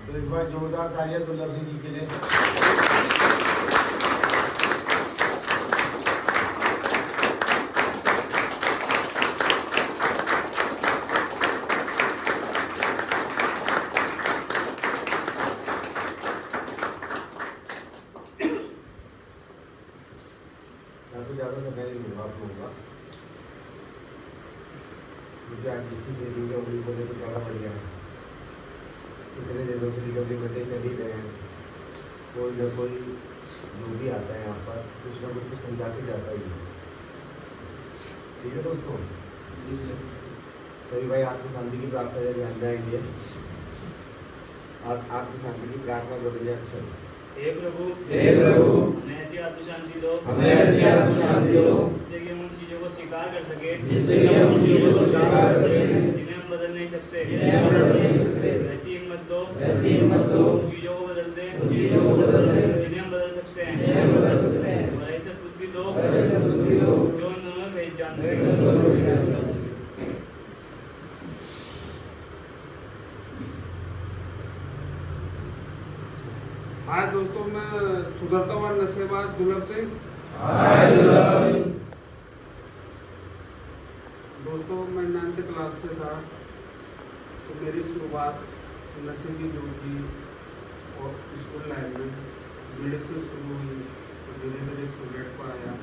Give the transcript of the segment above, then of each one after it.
तो एक बार जोरदार तालियां दुर्लभ सिंह जी के लिए। मैं तो ज़्यादा समय नहीं लूँगा आप लोगों का, मुझे आज जिसकी सेविंग है उन्हीं बोले तो ज़्यादा बढ़िया है। इतने दिनों से रिकवरी करते चल ही रहे हैं, कोई ना कोई जो भी आता है यहाँ पर कुछ ना कुछ तो समझा के जाता ही है। ठीक है दोस्तों, सभी भाई आत्म शांति की प्रार्थना से ध्यान जाएंगे और आत्म शांति की प्रार्थना करेंगे। अच्छा, हे प्रभु हमें ऐसी आत्म शांति दो, जिससे कि हम उन चीजों को स्वीकार कर सके जिन्हें हम बदल नहीं सकते। ऐसी हिम्मत दो उन चीजों को बदल दे जिन्हें हम बदल सकते हैं। और ऐसे बुद्धि दो जो उन दोनों में भेद जान सके। हाय दोस्तों, मैं सुधरता हुआ नशेबाज दुर्लभ सिंह। दोस्तों, मैं 9th क्लास से था तो मेरी शुरुआत नशे की जो थी और स्कूल लाइफ में बीड़ी से शुरू हुई तो धीरे धीरे सिगरेट पर आया,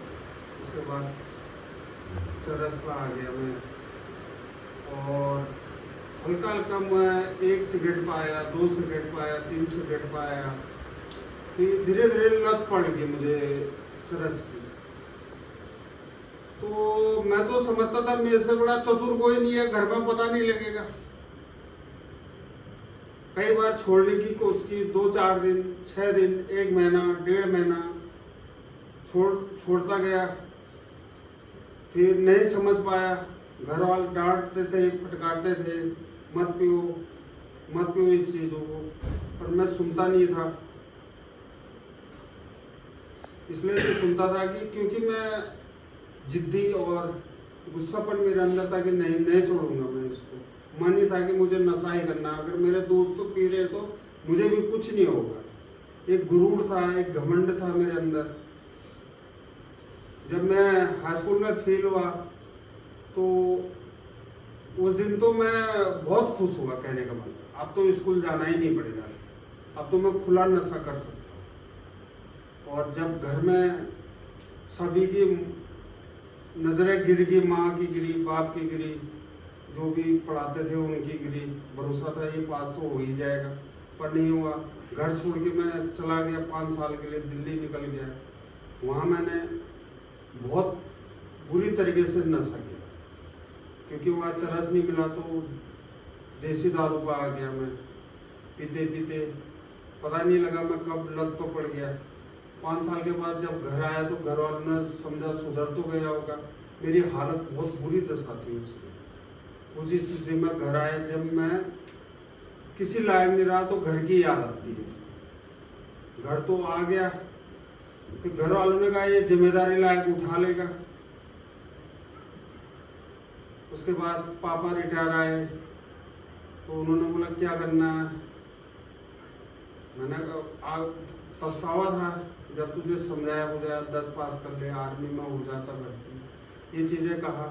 उसके बाद चरस पर आ गया मैं, और हल्का हल्का मैं 1 सिगरेट पर आया, 2 सिगरेट पर आया, 3 सिगरेट पर आया, फिर धीरे धीरे लत पड़ गई मुझे चरस की। तो मैं तो समझता था मेरे से बड़ा चतुर कोई नहीं है, घर में पता नहीं लगेगा। कई बार छोड़ने की कोशिश की, 2-4 दिन, 6 दिन, 1 महीना, 1.5 महीना छोड़ता गया, फिर नहीं समझ पाया। घर वाले डांटते थे, फटकारते थे, मत पियो इस चीजों को, पर मैं सुनता नहीं था। इसलिए तो सुनता था कि क्योंकि मैं जिद्दी और गुस्सापन मेरे अंदर था कि नहीं छोड़ूंगा मैं इसको। मन ही था कि मुझे नशा ही करना, अगर मेरे दोस्त तो पी रहे तो मुझे भी कुछ नहीं होगा। एक गुरूर था, एक घमंड था मेरे अंदर। जब मैं हाई स्कूल में फेल हुआ तो उस दिन तो मैं बहुत खुश हुआ। कहने का मतलब, अब तो स्कूल जाना ही नहीं पड़ेगा, अब तो मैं खुला नशा कर सकता हूँ। और जब घर में सभी की नजरें गिर गई, माँ की गिरी, बाप की गिरी, जो भी पढ़ाते थे उनकी गिरी, भरोसा था ये पास तो हो ही जाएगा, पर नहीं हुआ। घर छोड़ के मैं चला गया 5 साल के लिए, दिल्ली निकल गया। वहाँ मैंने बहुत बुरी तरीके से नशा किया, क्योंकि वहाँ चरस नहीं मिला तो देसी दारू पर आ गया मैं। पीते पीते पता नहीं लगा मैं कब लत पर पड़ गया। 5 साल के बाद जब घर आया तो घर वालों ने समझा सुधर तो गया होगा। मेरी हालत बहुत बुरी दशा थी उसकी। उसी स्थिति में घर आया, जब मैं किसी लायक नहीं रहा तो घर की याद आती है। घर तो आ गया, फिर घर वालों ने कहा ये जिम्मेदारी लायक उठा लेगा। उसके बाद पापा रिटायर आए तो उन्होंने बोला क्या करना है। मैंने कहा पछतावा था, जब तुझे समझाया बुझाया 10 पास कर ले, आर्मी में हो जाता भर्ती, ये चीज़ें कहा,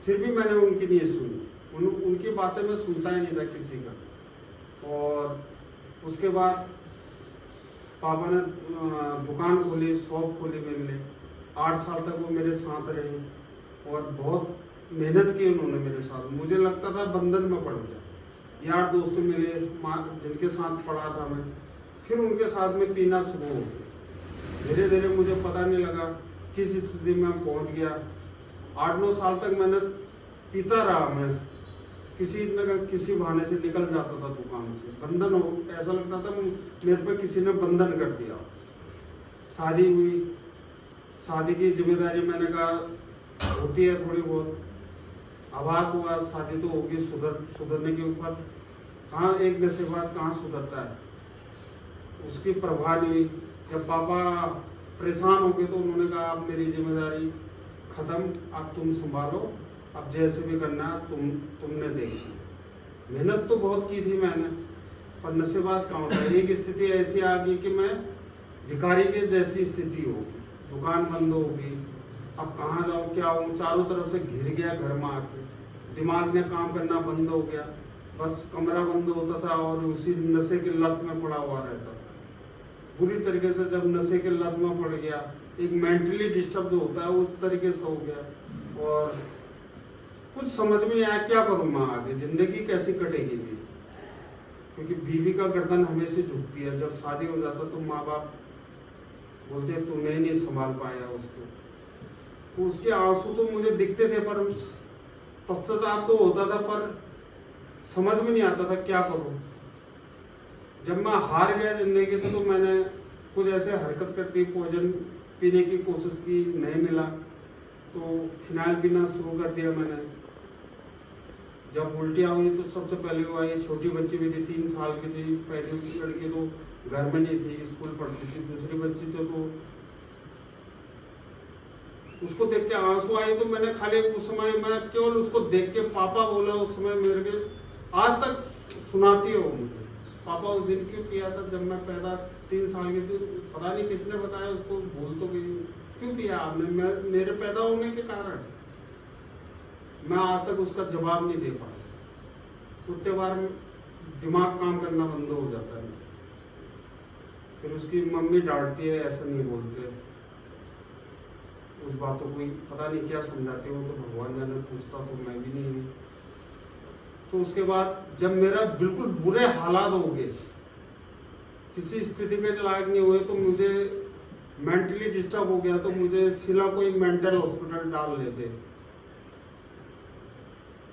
फिर भी मैंने उनकी नहीं सुनी। उनकी बातें मैं सुनता ही नहीं था किसी का। और उसके बाद पापा ने दुकान खोली, शॉप खोली मेरे लिए। 8 साल तक वो मेरे साथ रहे और बहुत मेहनत की उन्होंने मेरे साथ। मुझे लगता था बंधन में पड़ गया। यार दोस्त मिले, जिनके साथ पढ़ा था मैं, फिर उनके साथ में पीना शुरू हो गया। धीरे धीरे मुझे पता नहीं लगा किस स्थिति में पहुंच गया। 8-9 साल तक मैंने पीता रहा। मैं किसी बहाने से निकल जाता था दुकान से। बंधन हो, ऐसा लगता था मेरे पे किसी ने बंधन कर दिया। शादी हुई, शादी की जिम्मेदारी मैंने कहा होती है थोड़ी बहुत। आभास हुआ शादी तो होगी, सुधरने के ऊपर। कहाँ एक नशेबाज कहाँ सुधरता है, उसकी परवाह नहीं हुई। जब पापा परेशान हो गए तो उन्होंने कहा अब मेरी जिम्मेदारी खत्म, अब तुम संभालो, अब जैसे भी करना तुमने देखी। मेहनत तो बहुत की थी मैंने, पर नशेबाज कहाँ होता है। एक स्थिति ऐसी आ गई कि मैं भिखारी के जैसी स्थिति होगी, दुकान बंद होगी, अब कहाँ जाऊँ क्या हूँ, चारों तरफ से घिर गया घर में आके, दिमाग ने काम करना बंद हो गया, बस कमरा बंद होता था और उसी नशे की लत में पड़ा हुआ रहता था। बुरी तरीके से जब नशे के लत में पड़ गया, एक मेंटली डिस्टर्ब जो होता है उस तरीके से हो गया और कुछ समझ में नहीं आया क्या करूँ मैं आगे, जिंदगी कैसी कटेगी मेरी, क्योंकि बीवी का गर्दन हमेशा झुकती है। जब शादी हो जाता तो माँ बाप बोलते तूने नहीं संभाल पाया उसको, तो उसके आंसू तो मुझे दिखते थे पर पश्चाताप तो होता था, पर समझ में नहीं आता था क्या करूं। जब मैं हार गया जिंदगी से तो मैंने कुछ ऐसे हरकत कर दी, पॉइजन पीने की कोशिश की, नहीं मिला तो फिनाइल पीना शुरू कर दिया मैंने। जब उल्टियाँ हुई तो सबसे पहले हुआ ये छोटी बच्ची मेरी 3 साल की थी, पहली लड़की तो घर में नहीं थी, स्कूल पढ़ती थी, दूसरी बच्ची तो उसको देख के आंसू आए। तो मैंने खाली उस समय मैं केवल उसको देख के पापा बोला, उस समय मेरे के आज तक सुनाती हो मुझे, पापा उस दिन क्यों किया था जब मैं पैदा 3 साल की थी, पता नहीं किसने बताया उसको, भूल तो गई, क्यों किया आपने मेरे पैदा होने के कारण। मैं आज तक उसका जवाब नहीं दे पाया। उतने बार दिमाग काम करना बंद हो जाता है। फिर उसकी मम्मी डांटती है, ऐसा नहीं बोलते, उस बातों को पता नहीं क्या समझाते हो, तो भगवान जाने, पूछता तो मैं भी नहीं। तो उसके बाद जब मेरा बिल्कुल बुरे हालात हो गए, किसी स्थिति के लायक नहीं हुए, तो मुझे मेंटली डिस्टर्ब हो गया, तो मुझे सिला कोई मेंटल हॉस्पिटल डाल लेते।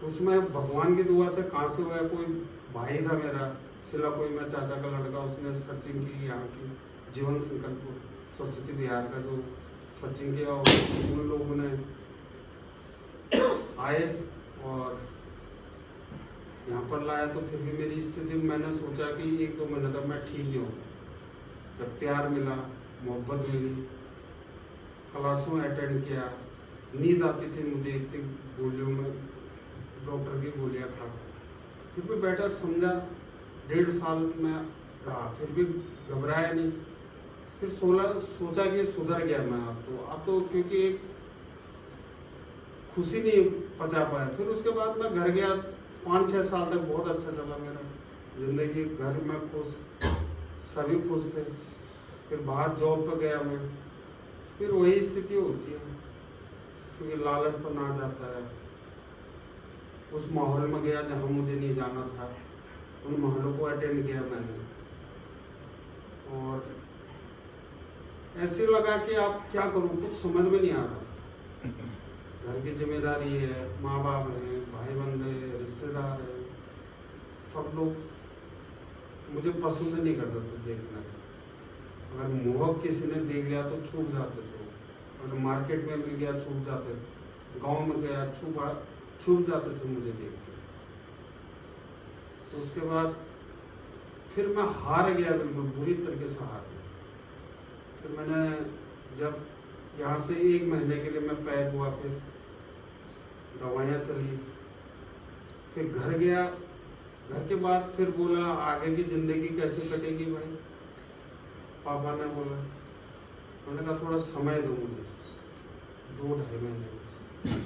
उसमें भगवान की दुआ से कहाँ से हुआ, कोई भाई था मेरा सिला, कोई मैं चाचा का लड़का, उसने सर्चिंग की यहाँ की जीवन संकल्प स्वच्छता बिहार का जो सर्चिंग किया, और उन लोगों ने आए और यहाँ पर लाया। तो फिर भी मेरी स्थिति, मैंने सोचा कि 1-2 महीने तक मैं ठीक नहीं हूँ। जब प्यार मिला, मोहब्बत मिली, क्लासों अटेंड किया, नींद आती थी मुझे इतनी गोलियों में, डॉक्टर की गोलियां खा, फिर भी बैठा समझा, 1.5 साल में रहा, फिर भी घबराया नहीं। फिर सोचा कि सुधर गया मैं अब तो क्योंकि एक खुशी नहीं पचा पाया। फिर उसके बाद मैं घर गया, 5-6 साल तक बहुत अच्छा चला मेरा जिंदगी, घर में खुश, सभी खुश थे। फिर बाहर जॉब पे गया मैं, फिर वही स्थिति होती है, क्योंकि लालच पर ना जाता है। उस माहौल में गया जहाँ मुझे नहीं जाना था, उन माहौलों को अटेंड किया मैंने, और ऐसे लगा कि आप क्या करूं, कुछ समझ में नहीं आ रहा था। घर की जिम्मेदारी है, माँ बाप है, भाई बंधु है, रिश्तेदार है, सब लोग मुझे पसंद नहीं करते थे देखना था। अगर मोह किसी ने देख लिया तो छूट जाते थे, अगर मार्केट में मिल गया छूट जाते थे, गांव में गया छूट जाते थे मुझे देख के। तो उसके बाद फिर मैं हार गया, बिल्कुल बुरी तरीके से हार गया। फिर मैंने जब यहाँ से 1 महीने के लिए मैं पैक हुआ, फिर दवाइयाँ चली, फिर घर गया। घर के बाद फिर बोला आगे की जिंदगी कैसे कटेगी भाई, पापा ने बोला। मैंने कहा थोड़ा समय दो मुझे, 2-2.5 महीने।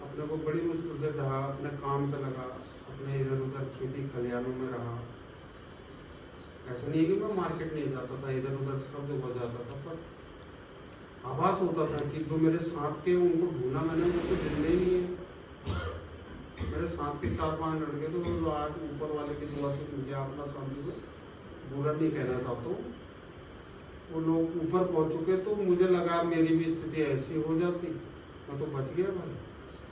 अपने को बड़ी मुश्किल से ढहा, अपने काम पे लगा, अपने इधर उधर खेती खलिहानों में रहा। ऐसा नहीं है कि मैं मार्केट नहीं जाता था, इधर उधर सब जगह जाता था, पर आभास होता था कि जो मेरे साथ के उनको ढूंढा मैंने, वो तो जिंदे ही नहीं है। मेरे साथ के 4-5 लड़के तो वो आज ऊपर वाले की दुआ से मुझे अपना शांति से बुरा नहीं कहना चाहता हूँ, वो लोग ऊपर पहुँच चुके। तो मुझे लगा मेरी भी स्थिति ऐसी हो जाती, मैं तो बच गया भाई।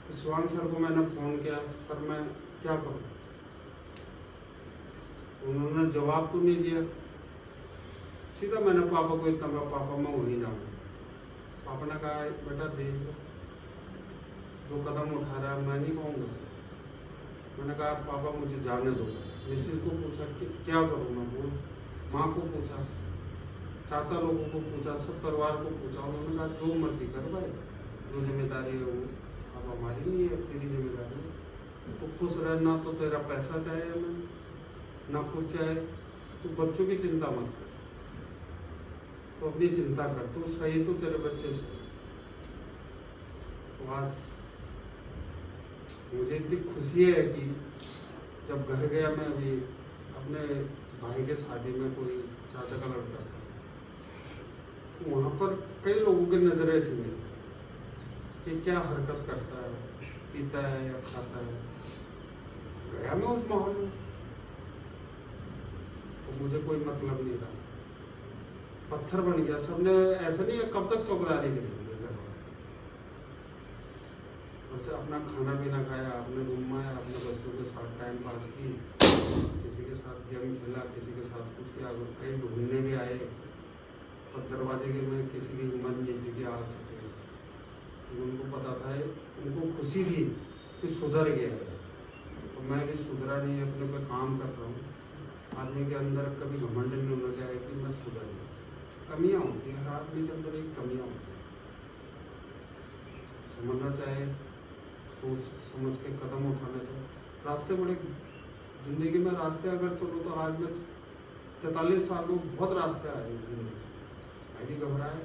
तो शिवांग सर को मैंने फ़ोन किया, सर मैं क्या करूँ। उन्होंने जवाब तो नहीं दिया। सीधा मैंने पापा को इतना कहा, पापा मैं वहीं जाऊँगा। पापा ने कहा बेटा देख लो, जो कदम उठा रहा है मैं नहीं कहूँगा। मैंने कहा पापा मुझे जाने दो। मिसेज को पूछा कि क्या करूँ मैं, बोल। माँ को पूछा, चाचा लोगों को पूछा, सब परिवार को पूछा। उन्होंने कहा जो मर्जी कर भाई, जो जिम्मेदारी है वो अब हमारी नहीं है, तेरी जिम्मेदारी है। तो खुश रहना, तो तेरा पैसा चाहिए हमें, ना खुद चाहे तो बच्चों की चिंता मत कर, तो अपनी चिंता कर, तो सही तो तेरे बच्चे से। बस मुझे इतनी खुशी है कि जब घर गया मैं अभी अपने भाई के शादी में, कोई चाचा का लड़का था, तो वहाँ पर कई लोगों की नजरें थी मेरी कि क्या हरकत करता है, पीता है या खाता है। गया मैं उस माहौल में तो मुझे कोई मतलब नहीं रहा, पत्थर बन गया सबने। ऐसा नहीं है कब तक चौकीदारी करेंगे घर वाले। और अपना खाना पीना खाया, अपने रूम में आया, अपने बच्चों के साथ टाइम पास की, किसी के साथ गेम खेला, किसी के साथ कुछ किया। अगर कहीं ढूंढने भी आए तो दरवाजे के में किसी की हिम्मत नहीं थी कि आ सके। उनको पता था, उनको खुशी थी कि सुधर गया है, तो मैं भी सुधरा नहीं, अपने पे काम कर रहा हूँ। आदमी के अंदर कभी घमंड नहीं होना चाहिए कि मैं सुधर गया। कमियाँ होती हैं, हर आदमी के अंदर एक कमियाँ होती हैं, समझना चाहिए, सोच समझ के कदम उठाने चाहिए। रास्ते बड़े, जिंदगी में रास्ते अगर चलो तो आज मैं 44 साल में बहुत रास्ते आए जिंदगी में। मैं भी घबराए,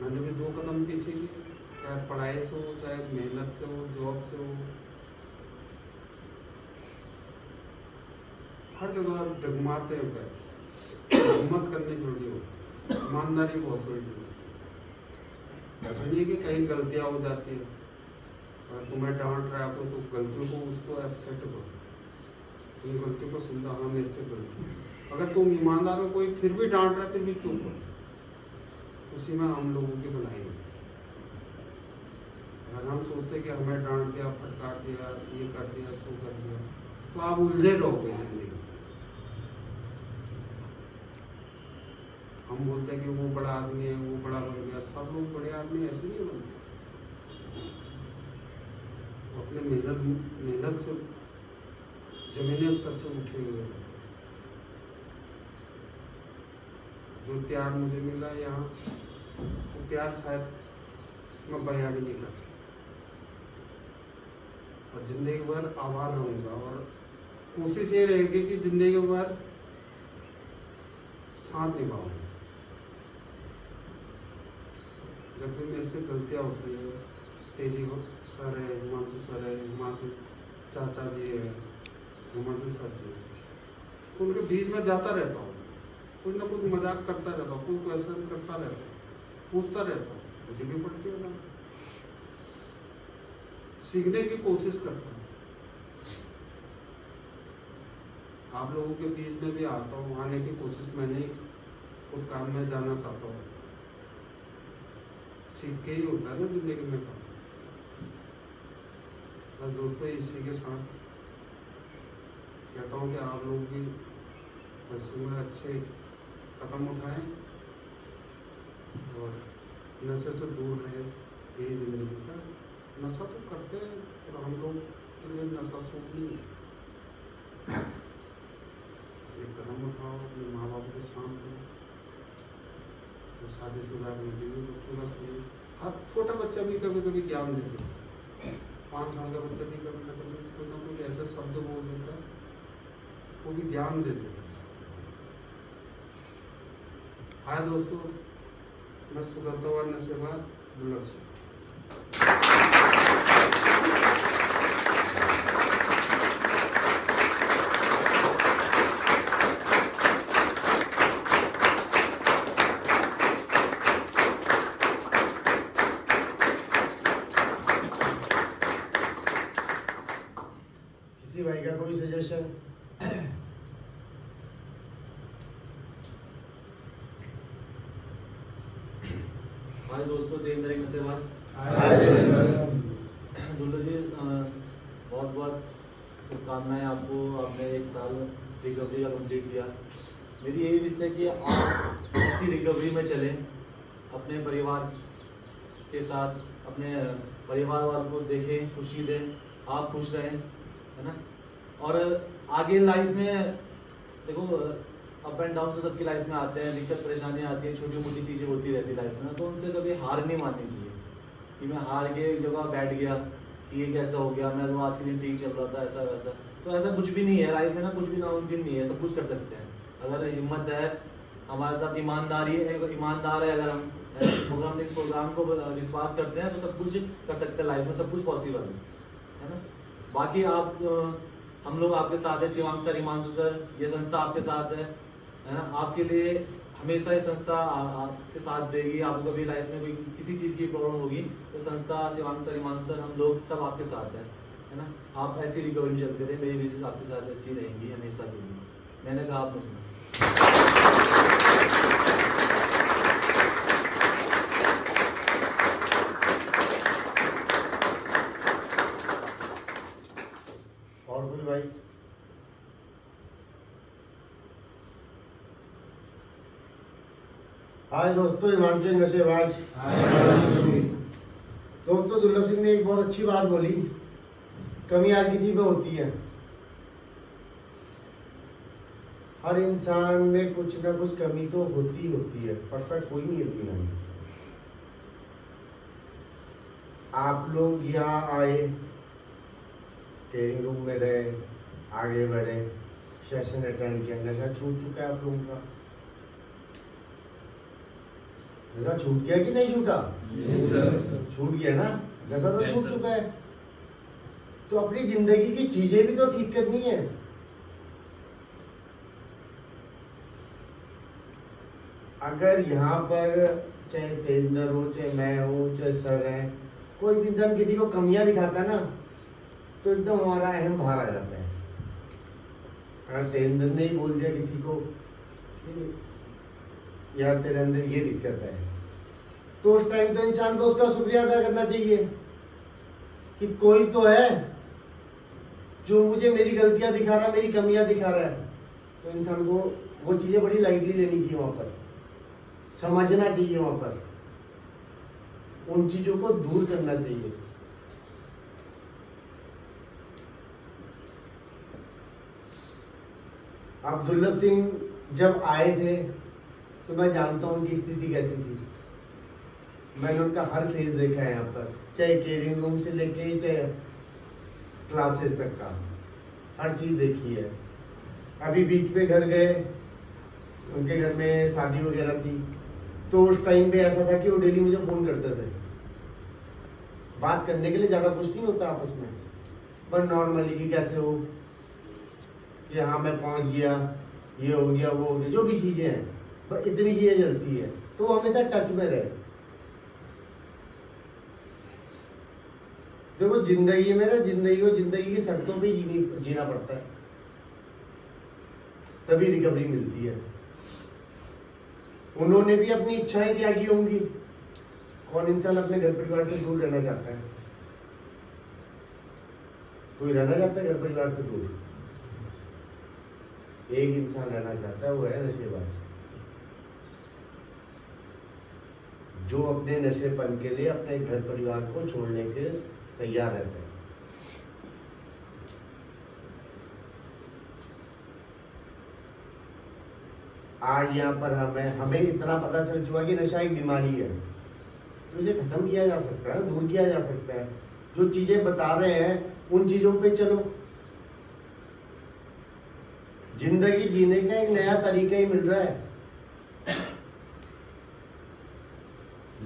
मैंने भी 2 कदम पीछे किए, चाहे पढ़ाई से हो, चाहे मेहनत से हो, जॉब से हो, हर जगह डगमाते हैं पैर। हिम्मत करनी जरूरी होती है, ईमानदारी बहुत जरूरी होती है। ऐसा नहीं है कि कहीं गलतियां हो जाती है, अगर तुम्हें डांट रहा है तो गलतियों को उसको एक्सेप्ट करो, तुम गलती को समझा, हाँ मेरे से गलती है। अगर तुम ईमानदार हो, कोई फिर भी डांट रहा है फिर भी चुप हो, उसी में हम लोगों की भलाई है। अगर हम सोचते कि हमें डांट दिया, फटकार दिया, ये कर दिया, सो कर दिया, तो आप उलझे रहोगे जिंदगी। हम बोलते हैं कि वो बड़ा आदमी है, वो बड़ा बन गया। सब लोग बड़े आदमी ऐसे नहीं बनते, अपने मेहनत से जमीनी स्तर से उठे हुए हैं। जो प्यार मुझे मिला यहाँ, वो प्यार शायद मैं बयां भी नहीं कर सकता, और जिंदगी भर आभार रहूंगा। और कोशिश ये रहेगी कि जिंदगी भर साथ निभाऊंगा। जब भी मेरे से गलतियां होती है, तेजी सर है, हिमांशु सर है, हिमांशु चाचा जी है, हिमांशु सर जी है, तो उनके बीच में जाता रहता हूँ, कुछ ना कुछ मजाक करता रहता हूँ, कुछ क्वेश्चन करता रहता हूँ, पूछता रहता हूँ, मुझे भी पड़ती है ना, सीखने की कोशिश करता हूँ। आप लोगों के बीच में भी आता हूँ, आने की कोशिश मैंने खुद काम में जाना चाहता हूँ। सीख के ही होता है ना जिंदगी में काम। बस दोस्तों, इसी के साथ कहता हूँ कि आप लोग भी बच्चों में अच्छे कदम उठाएं और नशे से दूर रहे। यही जिंदगी का, नशा तो करते हैं और हम लोग के लिए नशा सूख नहीं है। एक कदम उठाओ, अपने माँ बाप को शांत करो, तो शादीशुदा बीवी बच्चों का सही। हर छोटा बच्चा भी कभी कभी ज्ञान देते, 5 साल का बच्चा भी कभी ना कभी कोई ना कोई ऐसे शब्द बोल देता है, वो भी ज्ञान देते। हाय दोस्तों, मैं सुधरता हुआ नशेबाज बुल्लट सिंह। किसी भाई का कोई सजेशन? हाय दोस्तों, देवेंद्र नशेबाज। दुल्लू जी, बहुत बहुत शुभकामनाएं आपको। आपने 1 साल रिकवरी का कंप्लीट किया। मेरी यही विश है कि आप ऐसी रिकवरी में चलें, अपने परिवार के साथ, अपने परिवार वालों को देखें, खुशी दें, आप खुश रहें, है ना। और आगे लाइफ में देखो, अप एंड डाउन तो सबकी लाइफ में आते हैं, दिक्कत परेशानियां आती हैं, छोटी मोटी चीज़ें होती रहती है लाइफ में, तो उनसे कभी हार नहीं माननी चाहिए कि मैं हार के एक जगह बैठ गया कि ये कैसा हो गया, मैं तो आज के दिन ठीक चल रहा था, ऐसा वैसा। तो ऐसा कुछ भी नहीं है लाइफ में ना, कुछ भी नामुमकिन नहीं है, सब कुछ कर सकते हैं अगर हिम्मत है, हमारे साथ ईमानदार है, अगर हम इस प्रोग्राम को विश्वास करते हैं तो सब कुछ कर सकते हैं लाइफ में, सब कुछ पॉसिबल है ना। बाकी आप हम लोग आपके साथ है, शिवांग सर, हिमांशु सर, ये संस्था आपके साथ है ना। आपके लिए हमेशा ये संस्था आपके साथ देगी। आपको कभी लाइफ में कोई किसी चीज़ की प्रॉब्लम होगी तो संस्था, शिवांग सर, हिमांशु सर, हम लोग सब आपके साथ है ना। आप ऐसी रिकवरी में चलते रहे, मेरी विशेष आपके साथ ऐसी रहेंगी हमेशा के लिए। मैंने कहा आपने सुना। और कोई भाई? हाय दोस्तों, हिमांशु नशेबाज। दोस्तों, दुर्लभ सिंह ने एक बहुत अच्छी बात बोली, कमी हर किसी में होती है। हर इंसान में कुछ ना कुछ कमी तो होती है, परफेक्ट कोई नहीं है दुनिया में। आप लोग यहाँ आए, ट्रेनिंग रूम में रहे, आगे बढ़े, सेशन अटेंड किया, नशा छूट चुका है आप लोगों का? नशा छूट गया कि नहीं छूटा? छूट गया ना, नशा तो छूट चुका है। तो अपनी जिंदगी की चीजें भी तो ठीक करनी है। अगर यहाँ पर चाहे तेंदर हो, चाहे मैं हूँ, चाहे सर है, कोई भी इंसान किसी को कमियां दिखाता है ना, तो एकदम हमारा अहम बाहर आ जाता है। अगर तेंदर ने ही बोल दिया किसी को कि यार तेरे अंदर ये दिक्कत है, तो उस टाइम तो इंसान को उसका शुक्रिया अदा करना चाहिए कि कोई तो है जो मुझे मेरी गलतियां दिखा रहा है, मेरी कमियां दिखा रहा है। तो इंसान को वो चीजें बड़ी लाइटली लेनी चाहिए, वहां पर समझना चाहिए, वहां पर उन चीजों को दूर करना चाहिए। अब दुर्लभ सिंह जब आए थे तो मैं जानता हूं उनकी स्थिति कैसी थी। मैंने उनका हर फेज देखा है यहाँ पर, चाहे केयरिंग रूम से लेके चाहे क्लासेस तक का, हर चीज देखी है। अभी बीच में घर गए, उनके घर में शादी वगैरह थी, तो उस टाइम पे ऐसा था कि वो डेली मुझे फोन करते थे। बात करने के लिए ज्यादा कुछ नहीं होता आपस में, पर नॉर्मली कि कैसे हो, कि हाँ मैं पहुंच गया, ये हो गया, वो हो गया, जो भी चीजें हैं, बस इतनी चीजें चलती है। तो वो हमेशा टच में रहे। देखो जिंदगी में ना, जिंदगी की शर्तों पे जीना पड़ता है, तभी रिकवरी मिलती है। उन्होंने भी अपनी इच्छाएं त्यागी होंगी। कौन इंसान अपने घर परिवार से दूर रहना चाहता है? कोई रहना चाहता है घर परिवार से दूर? एक इंसान रहना चाहता है, वो है नशेबाज, जो अपने नशेपन के लिए अपने घर परिवार को छोड़ने के तैयार रहता है। आज यहाँ पर हमें इतना पता चल चुका कि नशा एक बीमारी है, तो इसे खत्म किया जा सकता है, दूर किया जा सकता है। जो चीजें बता रहे हैं उन चीजों पे चलो। जिंदगी जीने का एक नया तरीका ही मिल रहा है।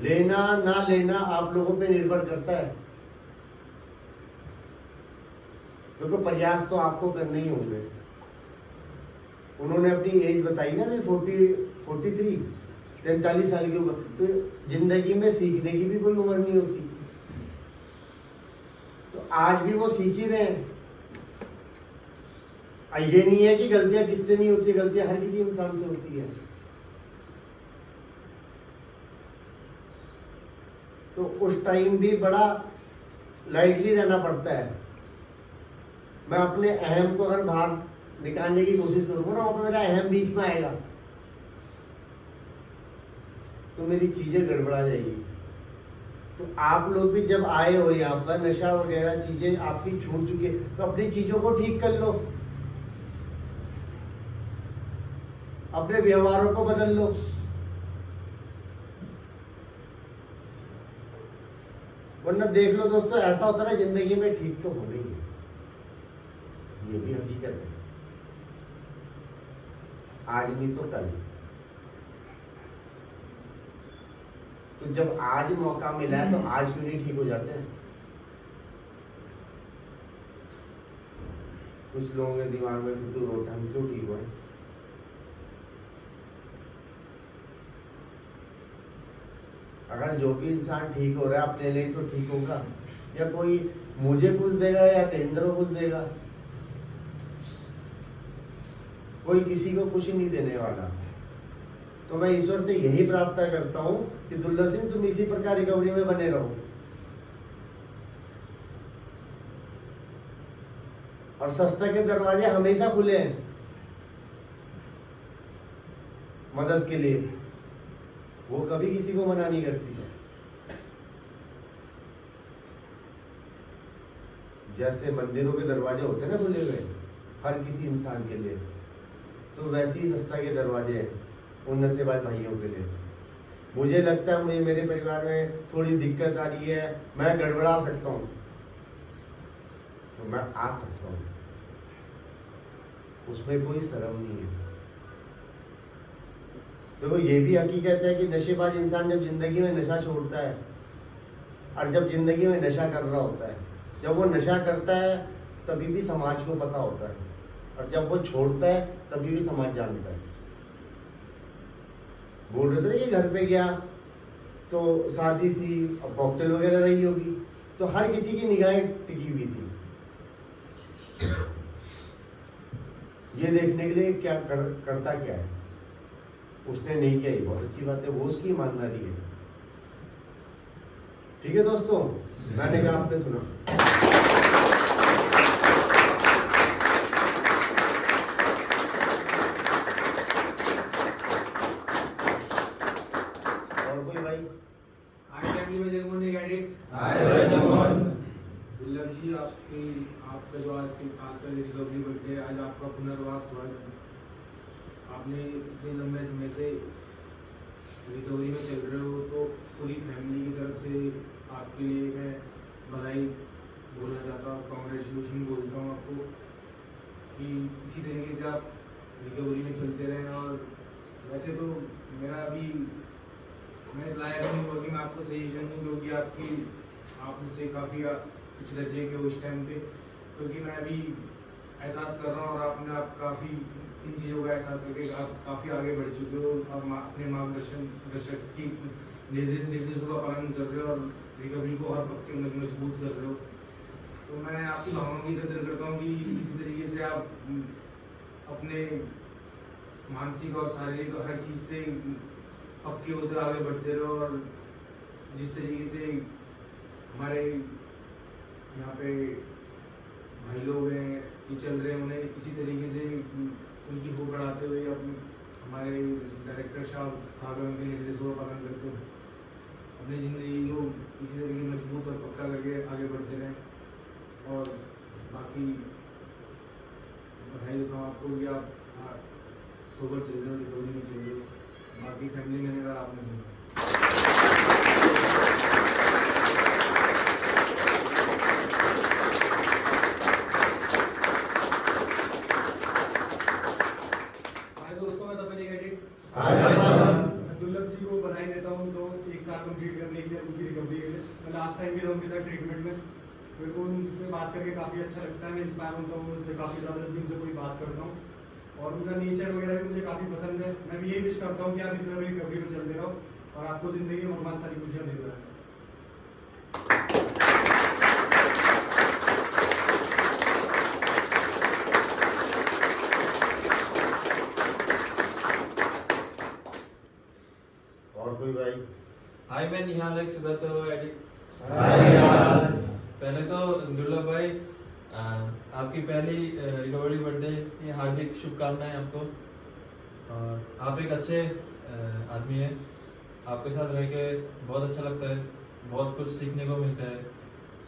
लेना ना लेना आप लोगों पे निर्भर करता है। क्योंकि तो प्रयास तो आपको करने ही होंगे। उन्होंने अपनी एज बताई ना, 43 साल की उम्र। तो जिंदगी में सीखने की भी कोई उम्र नहीं होती, तो आज भी वो सीख ही रहे हैं। ये नहीं है कि गलतियां किससे नहीं होती, गलतियां हर किसी इंसान से होती है। तो उस टाइम भी बड़ा लाइटली रहना पड़ता है। मैं अपने अहम को अगर बाहर निकालने की कोशिश करूंगा ना, वहां पर मेरा अहम बीच में आएगा, तो मेरी चीजें गड़बड़ा जाएगी। तो आप लोग भी जब आए हो यहाँ पर, नशा वगैरह चीजें आपकी छूट चुकी है, तो अपनी चीजों को ठीक कर लो, अपने व्यवहारों को बदल लो। वरना देख लो दोस्तों, ऐसा होता है ना जिंदगी में, ठीक तो होना ही है, ये भी हकीकत है। आज नहीं तो कल। तो जब आज मौका मिला है तो आज क्यों नहीं ठीक हो जाते हैं? कुछ लोगों के दिमाग में फितूर होता है, हम क्यों ठीक हुए? अगर जो भी इंसान ठीक हो रहा है अपने लिए तो ठीक होगा, या कोई मुझे कुछ देगा या तेंद्र को कुछ देगा? कोई किसी को कुछ नहीं देने वाला। तो मैं ईश्वर से यही प्रार्थना करता हूं कि दुर्लभ सिंह तुम इसी प्रकार रिकवरी में बने रहो, और संस्था के दरवाजे हमेशा खुले हैं मदद के लिए। वो कभी किसी को मना नहीं करती है। जैसे मंदिरों के दरवाजे होते हैं ना खुले हुए हर किसी इंसान के लिए, तो वैसे ही संस्था के दरवाजे हैं उन नशेबाज भाइयों के लिए। मुझे लगता है मुझे मेरे परिवार में थोड़ी दिक्कत आ रही है, मैं गड़बड़ा सकता हूँ, तो मैं आ सकता हूँ, उसमें कोई शर्म नहीं है। देखो ये भी हकीकत है कि नशेबाज इंसान जब जिंदगी में नशा छोड़ता है, और जब जिंदगी में नशा कर रहा होता है, जब वो नशा करता है तभी भी समाज को पता होता है, और जब वो छोड़ता है तभी भी समाज जानता है। बोल रहे थे कि घर पे गया तो शादी थी, अब कॉकटेल वगैरह रही होगी, तो हर किसी की निगाहें टिकी हुई थी ये देखने के लिए क्या करता क्या है। उसने नहीं किया, ये बहुत अच्छी बात है, वो उसकी ईमानदारी है। ठीक है दोस्तों, मैंने कहा आपने सुना। और कोई भाई? दुर्लभ जी, आपका जो आज का रिकवरी बर्थडे, आज आपका पुनर्वास हुआ। आपने इतने लंबे समय से रिकवरी में चल रहे हो, तो पूरी फैमिली की तरफ से आपके लिए मैं बधाई बोलना चाहता हूँ, कॉन्ग्रेचुलेशन बोलता हूँ आपको कि इसी तरीके से आप रिकवरी में चलते रहें। और वैसे तो मेरा अभी मैं इस लायक नहीं हुआ कि मैं आपको सजेशन दूँ, क्योंकि आप मुझसे काफ़ी कुछ दर्जे के उस टाइम पे, क्योंकि मैं अभी एहसास कर रहा हूँ और आपने आप काफ़ी इन चीज़ों का एहसास करके आप काफ़ी आगे बढ़ चुके हो और अपने दर्शक की निर्देशों का पालन कर रहे हो और रिकवरी को हर पक्के मजबूत कर रहे हो। तो मैं आपकी भावनाओं की कदर करता हूँ कि इसी तरीके से आप अपने मानसिक और शारीरिक हर चीज़ से पक्के होते आगे बढ़ते रहो। और जिस तरीके से हमारे यहाँ पे भाई लोग हैं ये चल रहे हैं, उन्हें इसी तरीके से उनकी हो बढ़ाते हुए अपने हमारे डायरेक्टर साहब उनके निर्देशों का पालन करते हुए अपनी ज़िंदगी को इसी तरीके मजबूत और पक्का करके आगे बढ़ते रहें। और बाकी बधाई देता हूँ आपको कि आप सोबर चल रहे हो, रिकवरी में चल रहे हो। बाकी फैमिली मैंने कहा आपने सुना। दुर्लभ जी को बधाई देता हूँ तो 1 साल कंप्लीट करने के लिए उनकी रिकवरी के लिए। मैं लास्ट टाइम भी था उनके साथ ट्रीटमेंट में, मेरे को उनसे बात करके काफ़ी अच्छा लगता है, मैं इंस्पायर होता हूँ उनसे काफ़ी ज़्यादा जब भी उनसे कोई बात करता हूँ। और उनका नेचर वगैरह भी मुझे काफ़ी पसंद है। मैं भी यही विश करता हूँ कि आप इस तरह रिकवरी में चलते रहो और आपको ज़िंदगी में भगवान सारी खुशियाँ देता है। और कोई भाई? हाय, मैं निहाल एक सुदर्त एडिट। पहले तो दुर्लभ भाई आपकी पहली रिकवरी बर्थडे की हार्दिक शुभकामनाएं आपको। और आप एक अच्छे आदमी हैं, आपके साथ रह के बहुत अच्छा लगता है, बहुत कुछ सीखने को मिलता है,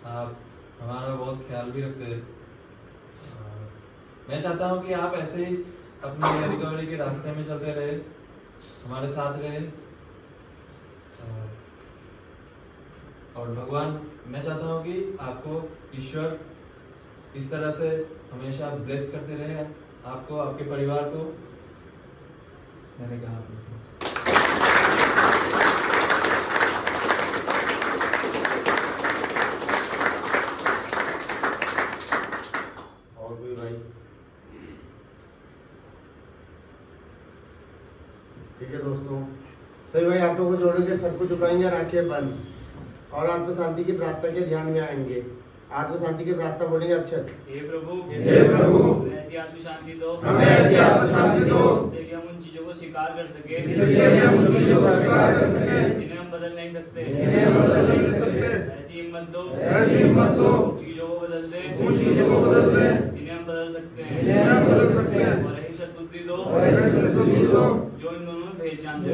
आप हमारा बहुत ख्याल भी रखते हैं। मैं चाहता हूं कि आप ऐसे ही अपने रिकवरी के रास्ते में चलते रहे, हमारे साथ रहे। और भगवान, मैं चाहता हूँ कि आपको ईश्वर इस तरह से हमेशा ब्लेस करते रहे आपको, आपके परिवार को। मैंने कहा और कोई भाई? ठीक है दोस्तों, सभी भाई हाथों को जोड़ेंगे, सर को झुकाएंगे और आंखें बंद, और आत्म शांति की प्रार्थना के ध्यान में आएंगे। आत्म शांति की प्रार्थना बोलेंगे अक्षर। हे प्रभु, हमें ऐसी आत्म शांति दो, ऐसी आत्म शांति दो जिससे कि हम उन चीजों को स्वीकार कर सके जिन्हें हम बदल नहीं सकते। ऐसी हिम्मत दो उन चीजों को बदल दे जिन्हें हम बदल सकते हैं। और ऐसी सद्बुद्धि दो जो इन दोनों में भेद जान सके।